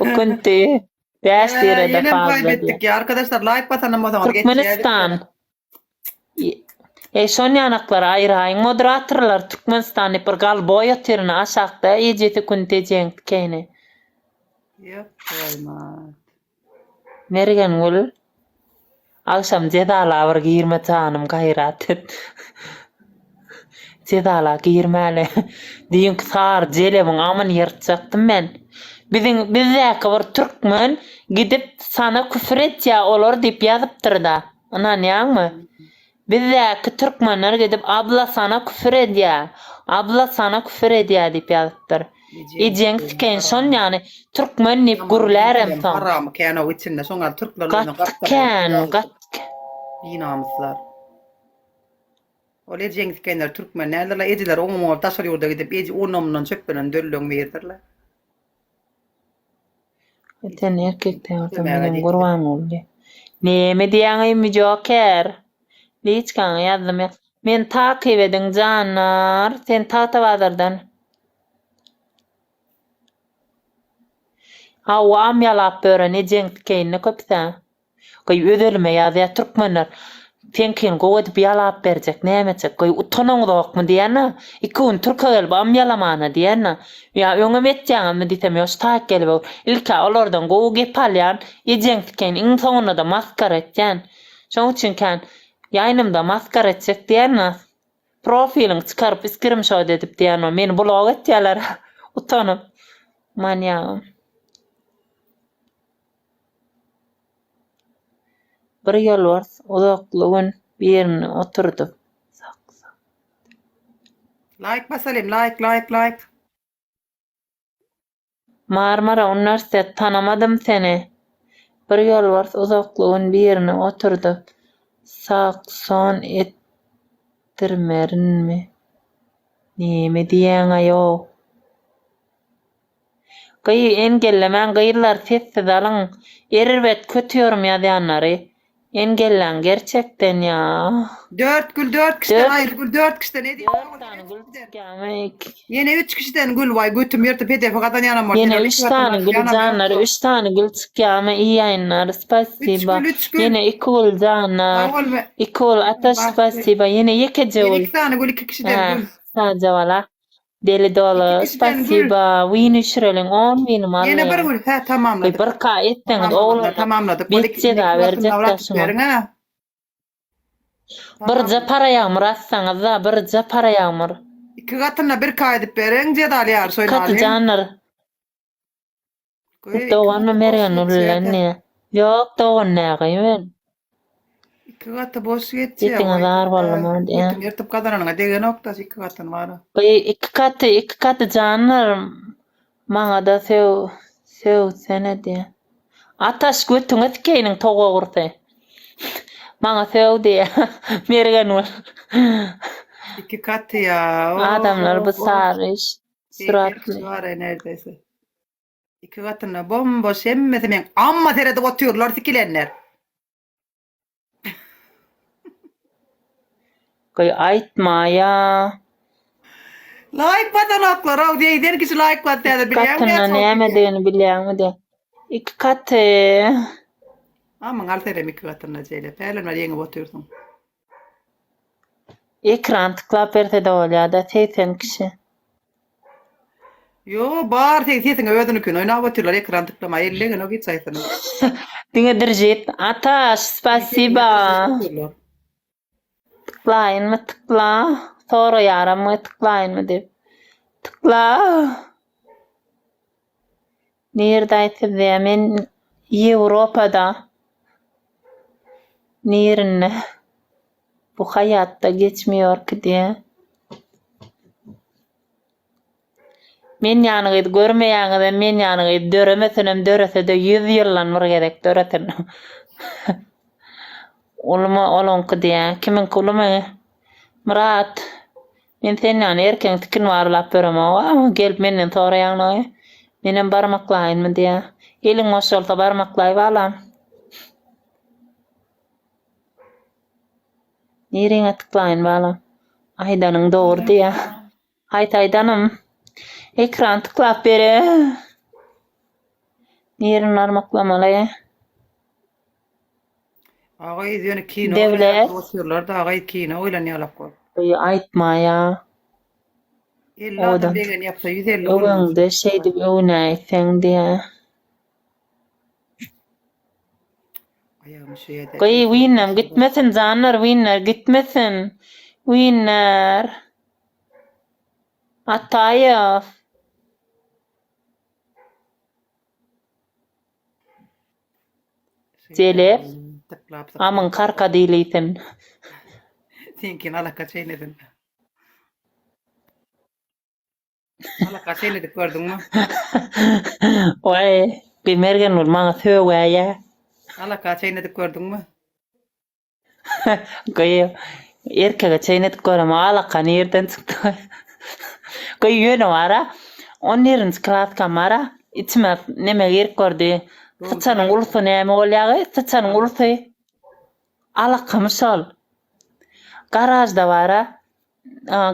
Bugün de 5 lirada Yine mi fazla diye. kaybettik ya arkadaşlar, like basalım o zaman, Türkmenistan. Son yanakları ayrayın. Moderatorlar Türkmenistan'ı bir gal boyatırını aşağıda iyiceti kunte cengt keyni. Yok koyma. Mergen gül. Akşam cedala bir giyirme canım gayrat et. Cedala giyirmeli. Diyin sar celemin aman yırtacaktım ben. Bizdeki bir Türkmen gidip sana küfür et ya olur deyip yazıptır da. Ananyan mı? Bizdeki Türkmenler gidip abla sana küfür et ya. Abla sana küfür et ya deyip yazıptır. İcenk tiken son yani Türkmen nip gurlarım son. Haram kene o içinde sonra Türkler Gatken, iyi namuslar. Öyle cenk tikenler Türkmen nelerle ediler o taşır yolda gidip eci onumdan çöpenen döllön verdirler. Sen erkekten ortamdan kurban oldu. Neme diýäňi mi joker? Liçkan yazdım ya. Men takip edin canlar. Sen tatavadırdan. Hawa am yalap böreni cenk keyni köpse. Goy ödelme ýazýar türkmenler. Tenkin gowat yalap berjek nämeçek. Goy utonoňdok mu diýäne? Ikun türkgel am yalamana diýäne. Ya öňe etjäňmi diýsem ýoş tak gelip ilka olardan gow gepalýan ýejenk keyin iň soňunda da maskara etjän. Şoň üçin kan ýaýnymda maskara etjek diýäne. Profiliň çykaryp screenshot edip diýäne meni blog etýärler. Utanyp. Manýagym. Bir ýol bar, uzaklygyň birini oturdup. Like basalım, like. Marmara Üniversitet tanamadym seni. Bir ýol bar, uzaklygyň birini oturdup. Sakson ettirmerinmi? Neme diýäň aýo? Engellemän gyýylar sessiz alyň. Erbet kötüyorum ýazýanlary. Engellen gerçekten ya. 4 gül 4 kişiden ayrı gül 4 kişiden ne Dört tane gül çıkýamak. Yine 3 kişiden gül vay götüm yırtıp hedef kadar yanam. Yine 3 tane gül canlar, 3 tane gül çıkýama iyi yayınlar. Spasiba. Üç gül. Yine 2 gül canlar. 2 gül ataş spasiba. Yine 2 gül. 2 tane gül 2 kişiden gül. Sadece wala. Deli dolu. Spasiba. Win üçreliň 10 win mal. Yine bir gül. He tamamladık. Bir ka etdiňiz oğlum. Tamamladık. Bitse da berjek şuna. Bir para ýağmur atsaňyz da, bir para ýağmur. 2 gatyna bir ka edip beriň jedal ýar soýnaly. Katı canlar. Doğan mı mergen ulanne? Yok doğan ne ben. 2 gatı boş geçýär. Gittin azar bolmadı ya. Götüm yırtıp kadaranyňa degen noktasy 2 gatyn bar. İki katı canlar. Maňa da sew sene diye. Ataş götüňe tikeyniň toga gurty. Maňa sew diye. Mergen ol. 2 katı ya. Adamlar bu sarış. Suratly. Var neredeyse. 2 gatyna bomboş emmese men amma terede oturýarlar sikilenler. Koy aýtma ya. Like batanaklar av diye der kişi like bat diye bilýän. Katyna näme diýeni bilýärmi de. İki katı. Amma alterem 2 gatyna jeýle. Pälen var ýeňe oturýarsyň. Ekran tıklap berte de olýar da 80 kişi. Yo bar tek tiýetiň ödünükün oýnap oturýarlar ekran tıklama ellegen o git saýtyny. Diňe dirjet. Ataş, spasiba. Tıklayın tıkla. Sonra yaramı tıklayın mı dip. Tıkla. Neredeyse de men Avrupa'da. Nerede? Bu hayatta geçmiyor ki diye. Men ýanygy görmeýäňi men ýanygy döremesenem dörese de 100 ýyllanmar gerek döretin. Olonky diye kimin kulumy? Murat. Men sen ýany erkeň tikin barlap beremem. Gelip menden soraýaňy. Menem barmaklaýynmy diye. Eliň moşolsa barmaklaýyp alam. Nereye tıklayın balam? Aydanyň dogry diýe. Aydanım. Ekran tıklap bere. Yerini armaklamaly. Ağay diýeni kino Devlet. oturýarlar da ağay kino oýlanýarlar kol. Goýy aýtma ýa. 50 adam Odan. begen yapsa 150 bolmaz. Öwüňde şeýdi öwünäýseň diýe. Ayağımı şeye de. Goýy winnem gitmesin zanlar winner gitmesin. Winner. Ataýew. Jelep. Tıklap Amyň karka diýilýsin. Tinkin alaka çeynedin. Alaka çeynedik gördün mü? Oy, bimergen ol maňa söwäýä. Alaka çeynedik gördün mü? Goýy erkege çeýnedip görem alaka nerden çykdy? Goýy ýöne wara 11-nji klaska mara içme neme gerek gördü. Saçanyň ulusy näme bolýagy? Saçanyň ulusy alaka mysal. Garajda wara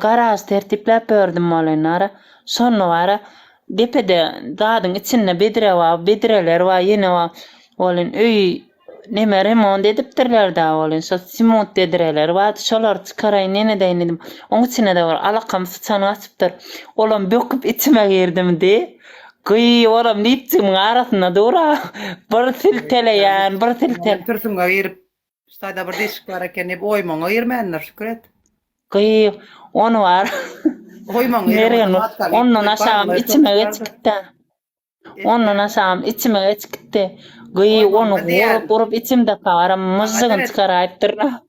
garaj tertipläp berdim bolanlara. Sonra wara depede dadyň içinde bedre wa bedreler wa ýene wa bolan öý neme remont edipdirler da bolan. Şo simont dedireler wa şolar çykaraýyn nene dedim. Oň içine de bar alakam saçany açypdyr. Olam böküp içime girdim de. Goýy olam niçin arasynda dura. Bir silteleýän, bir siltel. Türsüňe girip staýda bir deşik bar eken hep oýmaňa girmänler şükür et. Goýy onu war. Oýmaňa Nereden? Ondan aşağım içime geçikti. Ondan aşağım içime geçikti. Goýy onu vurup içimde karam mızıgın çıkaraýypdyr.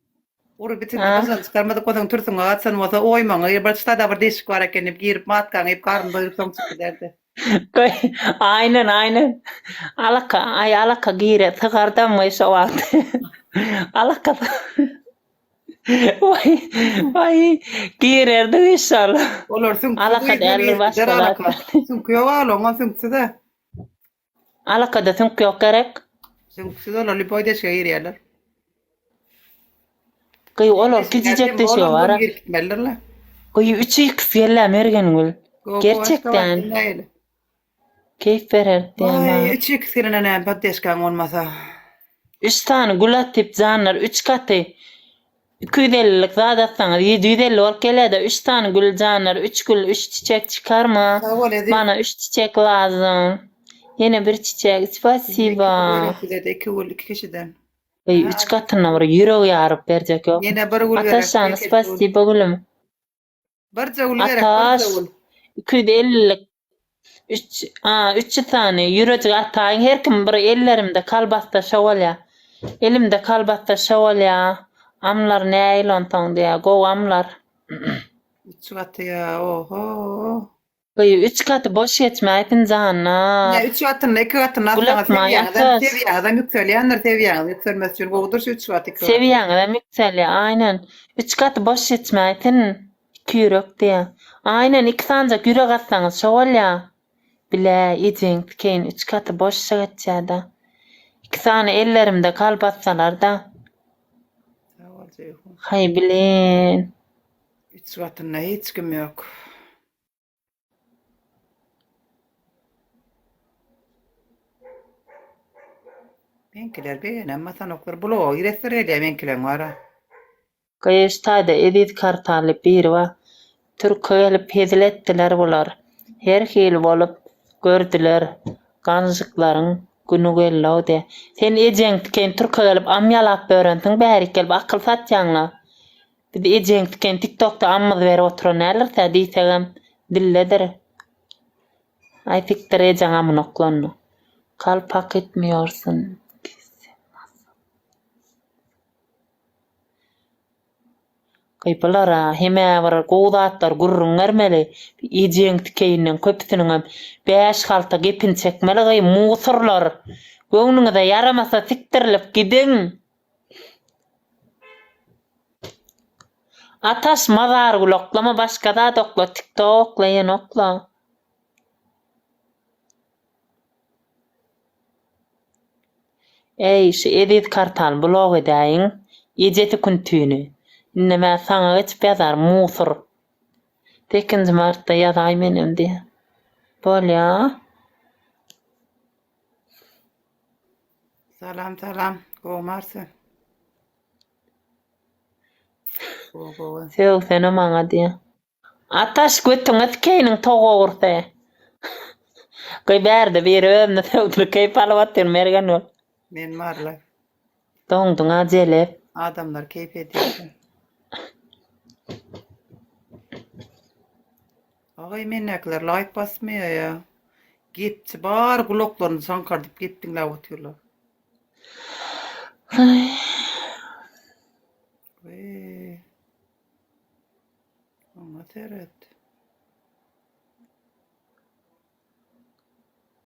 Urup bitirip bazan çıkarmadık odan türsüňe atsan bolsa oýmaňa bir staýda bir deşik bar eken hep girip matkaň hep karın doýup soň çykyp derdi. Aynen. Alaka gire tıkardan mı işe vardı? Alaka Vay girerdi inşallah. Olar süň Alaka derler başkalar. Süňki ýok alonga süňkisi-de. Alakada süňki ýok gerek. Süňkisi de olar lipoy deşike girýärler. Goýy olar gidijek deşe wara. Gitmeliler. Goýy 3x ýellem ergengül. Gerçekten. Keyif bererdi ama. Ay, 3x girene patdeşkan olmasa. 3 tane gül atyp zanlar 3 katı. 250'lik zada atsanız 750 olup gelede 3 tane gül zanlar 3 gül 3 çiçek çıkarma. Bana 3 çiçek lazım. Yine bir çiçek. Spasiba. 2 gül 2 kişiden. 3 katına var yüreği yarıp verecek yok. Yine bir gül gerek. Ataşan spasiba gülüm. Barca gül gerek. Ataş 250'lik 3 tane yürücü atayın her kim bir ellerimde kalbasta şavalya. Elimde kalbasta şavalya. Amlar näýil ontaň diýä, go amlar. 3 katı ya, oho. Goýy 3 katı boş geçmäýin zanna. Ya 3 katı, 2 katı nasıl seviýäňden ýükselýänler seviýäňden ýükselmesi üçin gowdur 3 katı. Seviýäňden ýükselýär, aynen. 3 katı boş geçmäýin. 2 ýürek diýä. Aynen 2 sancak ýürek atsaňyz şavalya. Bile ýejeň keyin 3 katı boş geçýärdi. 2 sany ellerimde kalp atsalar da. Hay bilen. 3 katına hiç kim yok. Benkiler beğenen masanoklar bulo giresler edýär benkiler wara. Gaýştaýda edit kartaly biri wa. Türkiýeli peziletdiler bolar. Her hil bolup gördüler. Ganjyklaryň günü geldi. Sen ejeňken Türkiýe gelip amýalap berentiň bäri gelip akyl satjaňla. Bir ejeňken TikTokda ammy berip oturanlar ta diýsegem dilledir. Aýtykdyr ejeň amyny oklandy. Kalpak etmiyorsun. Kaypalara heme var goğdatlar gurrun ermeli ijeň tikeýinden köpsüniň 5 halta gepin çekmeli gaý musurlar göňüňde yaramasa tikdirilip gidin. Ataş mazar guloklama başga da dokla TikTokla ýene okla. Ey şu edit kartal blog edäýin ejeti küntüni. Näme saňa geçip ýazar musur. 8 martda ýazaý menem diýe. Bolýa. Salam salam. Gomarsa. Go. Sev seni maňa diýe. Ataş götüňe tikeyniň toga gursa. Goý bärde bir özüne tewdüri keyip alyp mergen ol. Men marla. Doňduňa jelep. Adamlar keyif ediyor. Ağay menekler like basmıyor ya. Gitti bar kulaklarını sankardıp gittin lav atıyorlar. Ve. Ama teret.